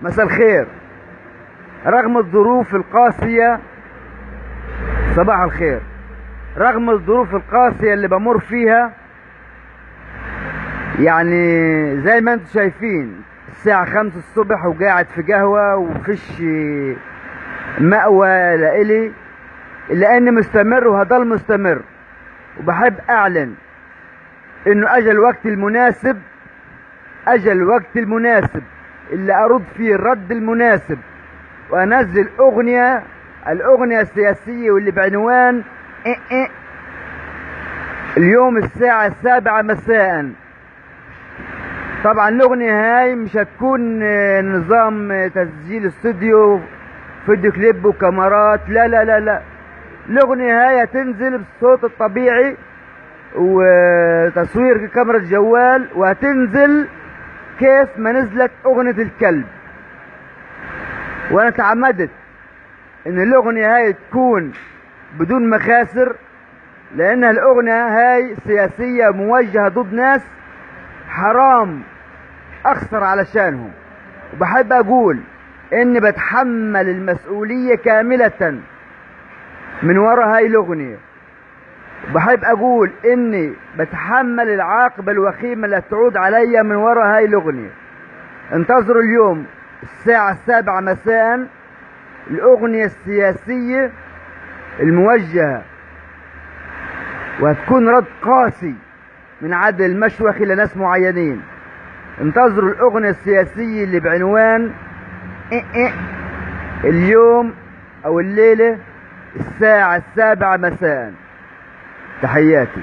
مساء الخير. رغم الظروف القاسية، صباح الخير. رغم الظروف القاسية اللي بمر فيها، يعني زي ما انتم شايفين الساعة 5 الصبح وقاعد في قهوة ومفيش مأوى لإلي إلا أني مستمر وهضل مستمر. وبحب أعلن إنه أجى الوقت المناسب، أجى الوقت المناسب اللي أرد فيه الرد المناسب وأنزل الأغنية السياسية واللي بعنوان اليوم الساعة 7 مساء. طبعا الأغنية هاي مش هتكون نظام تسجيل استوديو فيديو كليب وكاميرات، لا لا لا لا. الأغنية هاي هتنزل بالصوت الطبيعي وتصوير كاميرا جوال، وهتنزل كيف ما نزلت أغنية الكلب. وأنا تعمدت إن الأغنية هاي تكون بدون مخاسر، لأنها الأغنية هاي سياسية موجهة ضد ناس حرام أخسر علشانهم. وبحب أقول إني بتحمل المسؤولية كاملة من وراء هاي الأغنية. وبحب أقول إني بتحمل العاقبة الوخيمة اللي تعود علي من وراء هاي الأغنية. انتظروا اليوم الساعة 7 مساء الأغنية السياسية الموجهة، وهتكون رد قاسي من عدل المشوخي لناس معينين. انتظروا الأغنية السياسية اللي بعنوان اليوم أو الليلة الساعة 7 مساء. تحياتي.